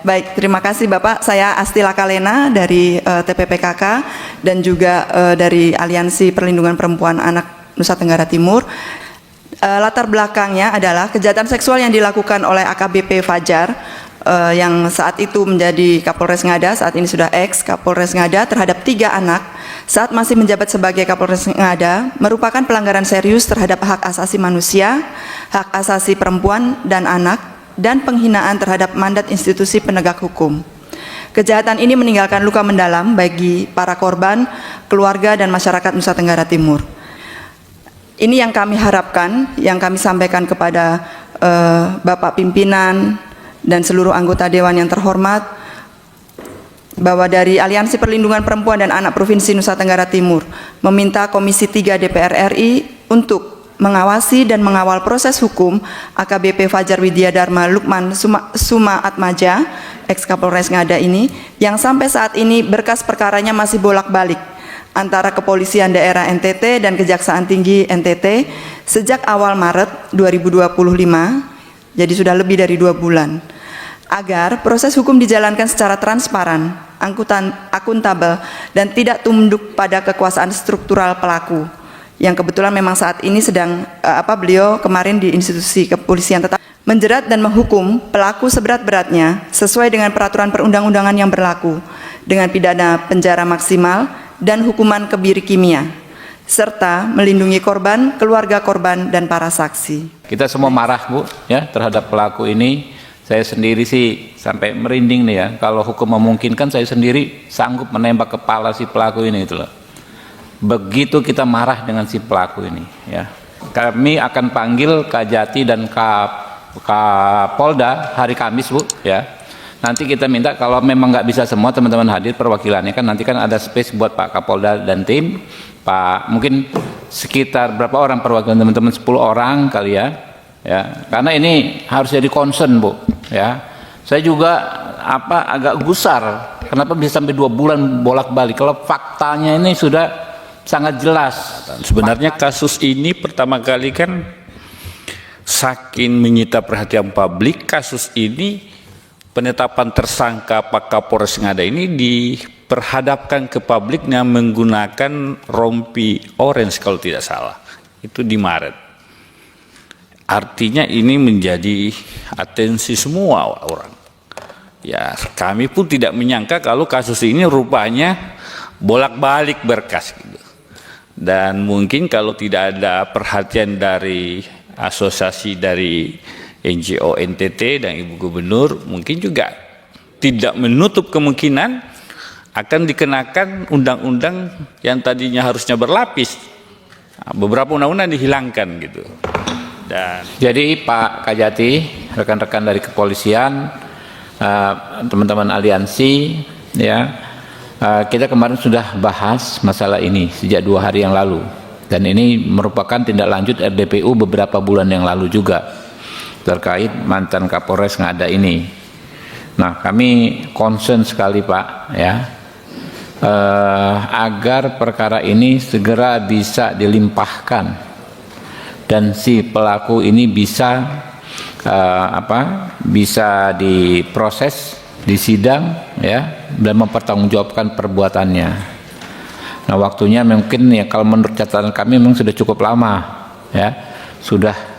baik. Terima kasih Bapak. Saya Astila Kalena dari TPPKK dan juga dari Aliansi Perlindungan Perempuan Anak Nusa Tenggara Timur. Latar belakangnya adalah kejahatan seksual yang dilakukan oleh AKBP Fajar yang saat itu menjadi Kapolres Ngada, saat ini sudah ex Kapolres Ngada, terhadap 3 anak saat masih menjabat sebagai Kapolres Ngada merupakan pelanggaran serius terhadap hak asasi manusia, hak asasi perempuan dan anak, dan penghinaan terhadap mandat institusi penegak hukum. Kejahatan ini meninggalkan luka mendalam bagi para korban, keluarga, dan masyarakat Nusa Tenggara Timur. Ini yang kami harapkan, yang kami sampaikan kepada Bapak Pimpinan dan seluruh anggota Dewan yang terhormat, bahwa dari Aliansi Perlindungan Perempuan dan Anak Provinsi Nusa Tenggara Timur meminta Komisi 3 DPR RI untuk mengawasi dan mengawal proses hukum AKBP Fajar Widya Dharma Lukman Suma Atmaja, ex Kapolres Ngada ini, yang sampai saat ini berkas perkaranya masih bolak-balik antara Kepolisian Daerah NTT dan Kejaksaan Tinggi NTT sejak awal Maret 2025, jadi sudah lebih dari 2 bulan. Agar proses hukum dijalankan secara transparan, akuntabel, dan tidak tunduk pada kekuasaan struktural pelaku, yang kebetulan memang saat ini sedang beliau kemarin di institusi kepolisian tetap menjerat dan menghukum pelaku seberat-beratnya sesuai dengan peraturan perundang-undangan yang berlaku dengan pidana penjara maksimal dan hukuman kebiri kimia, serta melindungi korban, keluarga korban, dan para saksi. Kita semua marah, Bu, ya, terhadap pelaku ini. Saya sendiri sih sampai merinding nih ya. Kalau hukum memungkinkan, saya sendiri sanggup menembak kepala si pelaku ini itu loh. Begitu kita marah dengan si pelaku ini, ya. Kami akan panggil Kajati dan Kapolda hari Kamis, Bu, ya. Nanti kita minta kalau memang nggak bisa semua teman-teman hadir perwakilannya, kan nanti kan ada space buat Pak Kapolda dan tim, Pak, mungkin sekitar berapa orang perwakilan teman-teman, 10 orang kali ya, ya, karena ini harus jadi concern, Bu, ya. Saya juga agak gusar, kenapa bisa sampai 2 bulan bolak-balik kalau faktanya ini sudah sangat jelas. Sebenarnya kasus ini pertama kali kan saking menyita perhatian publik, kasus ini penetapan tersangka Pak Kapolres Ngada ini diperhadapkan ke publiknya menggunakan rompi orange kalau tidak salah, itu di Maret. Artinya ini menjadi atensi semua orang. Ya, kami pun tidak menyangka kalau kasus ini rupanya bolak-balik berkas gitu. Dan mungkin kalau tidak ada perhatian dari asosiasi dari NGO NTT dan Ibu Gubernur, mungkin juga tidak menutup kemungkinan akan dikenakan undang-undang yang tadinya harusnya berlapis. Beberapa undang-undang dihilangkan gitu. Dan jadi Pak Kajati, rekan-rekan dari kepolisian, teman-teman aliansi, ya, kita kemarin sudah bahas masalah ini sejak 2 hari yang lalu, dan ini merupakan tindak lanjut RDPU beberapa bulan yang lalu juga terkait mantan Kapolres Ngada ini. Nah, kami concern sekali, Pak, ya, agar perkara ini segera bisa dilimpahkan dan si pelaku ini bisa bisa diproses, disidang, ya, dan mempertanggungjawabkan perbuatannya. Nah, waktunya mungkin ya kalau menurut catatan kami memang sudah cukup lama, ya, sudah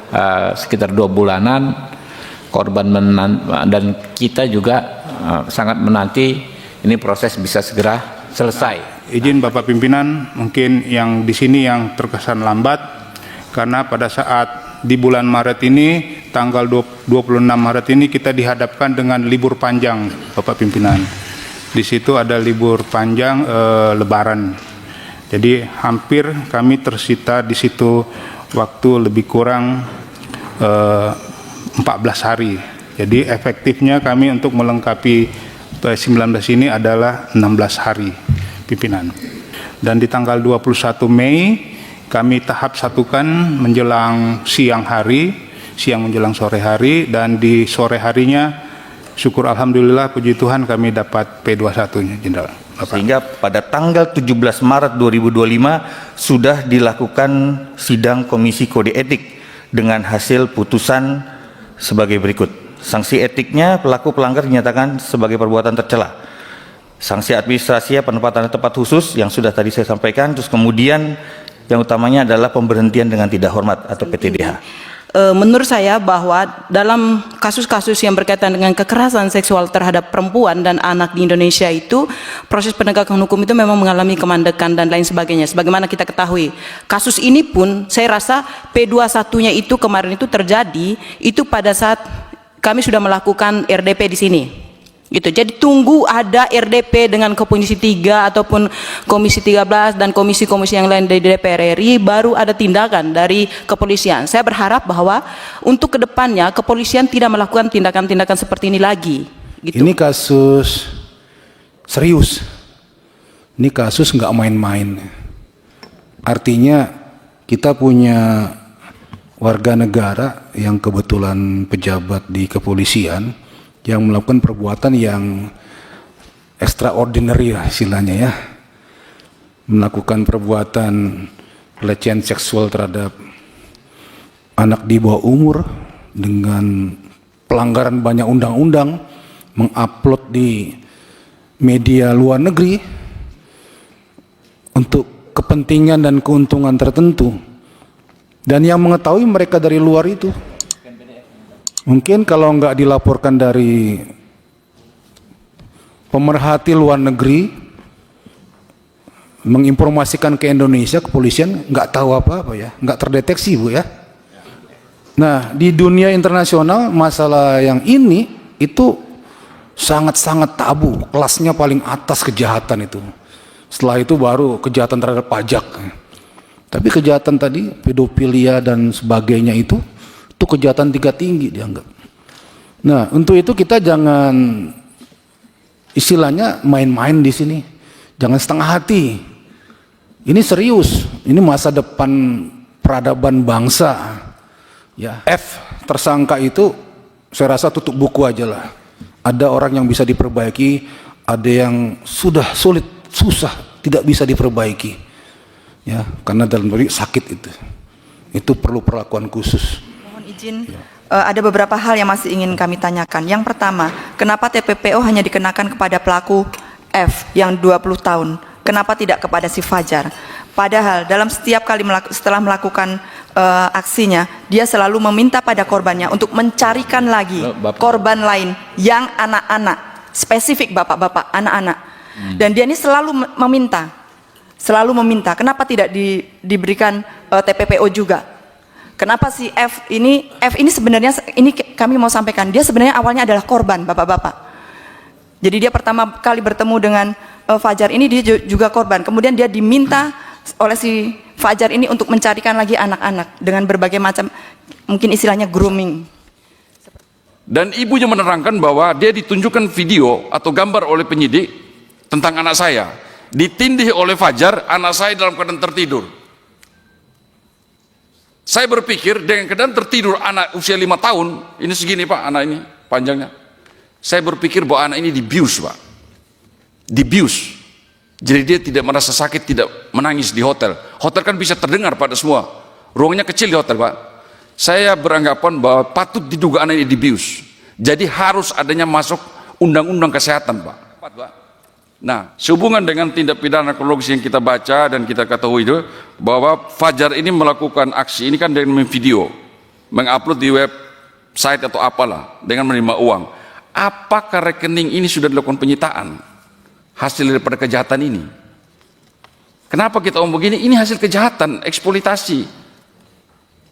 sekitar 2 bulanan. Korban dan kita juga sangat menanti ini proses bisa segera selesai. Izin Bapak Pimpinan, mungkin yang di sini yang terkesan lambat karena pada saat di bulan Maret ini, tanggal 26 Maret ini kita dihadapkan dengan libur panjang, Bapak Pimpinan. Di situ ada libur panjang Lebaran. Jadi hampir kami tersita di situ waktu lebih kurang 14 hari. Jadi efektifnya kami untuk melengkapi 19 ini adalah 16 hari, Pimpinan. Dan di tanggal 21 Mei kami tahap satukan menjelang siang menjelang sore hari, dan di sore harinya syukur alhamdulillah puji Tuhan kami dapat P21-nya, Jenderal. Sehingga pada tanggal 17 Maret 2025 sudah dilakukan sidang Komisi Kode Etik dengan hasil putusan sebagai berikut. Sanksi etiknya pelaku pelanggar dinyatakan sebagai perbuatan tercela. Sanksi administrasinya penempatan tempat khusus yang sudah tadi saya sampaikan. Terus kemudian yang utamanya adalah pemberhentian dengan tidak hormat atau PTDH. Menurut saya bahwa dalam kasus-kasus yang berkaitan dengan kekerasan seksual terhadap perempuan dan anak di Indonesia itu, proses penegakan hukum itu memang mengalami kemandekan dan lain sebagainya. Sebagaimana kita ketahui, kasus ini pun saya rasa P21-nya itu kemarin itu terjadi itu pada saat kami sudah melakukan RDP di sini. Gitu. Jadi tunggu ada RDP dengan Komisi 3 ataupun Komisi 13 dan komisi-komisi yang lain dari DPR RI, baru ada tindakan dari kepolisian. Saya berharap bahwa untuk kedepannya kepolisian tidak melakukan tindakan-tindakan seperti ini lagi. Gitu. Ini kasus serius. Ini kasus nggak main-main. Artinya kita punya warga negara yang kebetulan pejabat di kepolisian yang melakukan perbuatan yang extraordinary lah istilahnya ya, melakukan perbuatan pelecehan seksual terhadap anak di bawah umur dengan pelanggaran banyak undang-undang, mengupload di media luar negeri untuk kepentingan dan keuntungan tertentu, dan yang mengetahui mereka dari luar itu. Mungkin kalau nggak dilaporkan dari pemerhati luar negeri menginformasikan ke Indonesia, kepolisian nggak tahu apa-apa ya, nggak terdeteksi Bu ya. Nah di dunia internasional masalah yang ini itu sangat-sangat tabu, kelasnya paling atas kejahatan itu. Setelah itu baru kejahatan terhadap pajak. Tapi kejahatan tadi pedofilia dan sebagainya itu kejahatan tingkat tinggi dianggap. Nah, untuk itu kita jangan istilahnya main-main di sini. Jangan setengah hati. Ini serius. Ini masa depan peradaban bangsa. Ya, F tersangka itu saya rasa tutup buku aja lah. Ada orang yang bisa diperbaiki, ada yang sudah sulit, susah, tidak bisa diperbaiki. Ya, karena dalam diri sakit itu. Itu perlu perlakuan khusus. Izin, ada beberapa hal yang masih ingin kami tanyakan. Yang pertama, kenapa TPPO hanya dikenakan kepada pelaku F yang 20 tahun? Kenapa tidak kepada si Fajar? Padahal dalam setiap kali setelah melakukan aksinya, dia selalu meminta pada korbannya untuk mencarikan lagi korban lain yang anak-anak, spesifik bapak-bapak, anak-anak. Dan dia ini selalu meminta. Kenapa tidak diberikan TPPO juga? Kenapa si F ini sebenarnya, ini kami mau sampaikan, dia sebenarnya awalnya adalah korban bapak-bapak. Jadi dia pertama kali bertemu dengan Fajar ini dia juga korban. Kemudian dia diminta oleh si Fajar ini untuk mencarikan lagi anak-anak dengan berbagai macam, mungkin istilahnya grooming. Dan ibunya menerangkan bahwa dia ditunjukkan video atau gambar oleh penyidik tentang anak saya. Ditindih oleh Fajar, anak saya dalam keadaan tertidur. Saya berpikir dengan keadaan tertidur anak usia 5 tahun, ini segini Pak, anak ini panjangnya. Saya berpikir bahwa anak ini dibius Pak. Dibius. Jadi dia tidak merasa sakit, tidak menangis di hotel. Hotel kan bisa terdengar pada semua. Ruangnya kecil di hotel Pak. Saya beranggapan bahwa patut diduga anak ini dibius. Jadi harus adanya masuk undang-undang kesehatan Pak. Nah, sehubungan dengan tindak pidana kronologis yang kita baca dan kita ketahui itu, bahwa Fajar ini melakukan aksi ini kan dengan video, mengupload di website atau apalah, dengan menerima uang. Apakah rekening ini sudah dilakukan penyitaan? Hasil daripada kejahatan ini. Kenapa kita ngomong begini? Ini hasil kejahatan, eksploitasi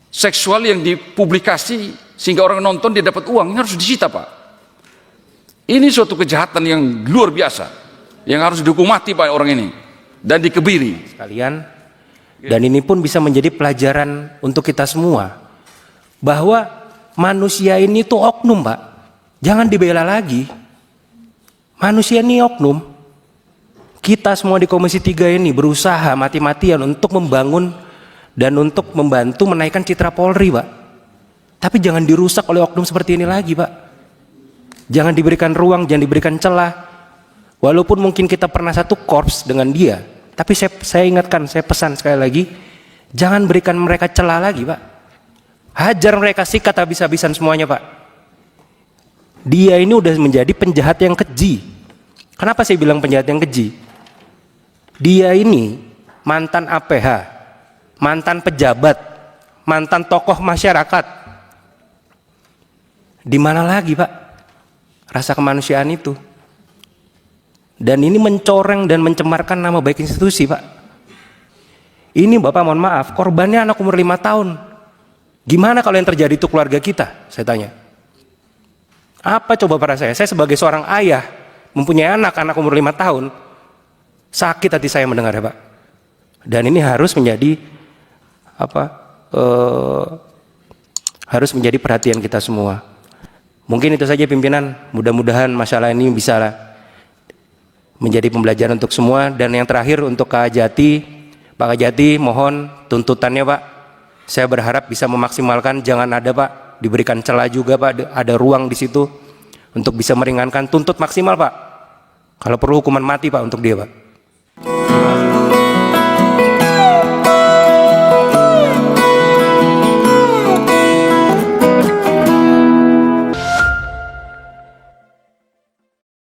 seksual yang dipublikasi sehingga orang nonton dia dapat uang. Ini harus disita Pak. Ini suatu kejahatan yang luar biasa, yang harus dihukum mati Pak orang ini dan dikebiri sekalian. Dan ini pun bisa menjadi pelajaran untuk kita semua bahwa manusia ini tuh oknum Pak, jangan dibela lagi. Manusia ini oknum. Kita semua di Komisi 3 ini berusaha mati-matian untuk membangun dan untuk membantu menaikkan citra Polri Pak, tapi jangan dirusak oleh oknum seperti ini lagi Pak. Jangan diberikan ruang, jangan diberikan celah. Walaupun mungkin kita pernah satu korps dengan dia, tapi saya ingatkan, saya pesan sekali lagi, jangan berikan mereka celah lagi Pak. Hajar mereka, sikat habis-habisan semuanya Pak. Dia ini udah menjadi penjahat yang keji. Kenapa saya bilang penjahat yang keji? Dia ini mantan APH, mantan pejabat, mantan tokoh masyarakat. Di mana lagi, Pak, rasa kemanusiaan itu? Dan ini mencoreng dan mencemarkan nama baik institusi, Pak. Ini Bapak mohon maaf, korbannya anak umur 5 tahun. Gimana kalau yang terjadi itu keluarga kita? Saya tanya. Apa coba para saya sebagai seorang ayah, mempunyai anak umur 5 tahun, sakit hati saya mendengar ya Pak. Dan ini harus menjadi harus menjadi perhatian kita semua. Mungkin itu saja pimpinan, mudah-mudahan masalah ini bisa menjadi pembelajaran untuk semua. Dan yang terakhir untuk Kak Jati, Pak Jati mohon tuntutannya Pak, saya berharap bisa memaksimalkan, jangan ada Pak, diberikan celah juga Pak, ada ruang di situ untuk bisa meringankan, tuntut maksimal Pak. Kalau perlu hukuman mati Pak untuk dia Pak.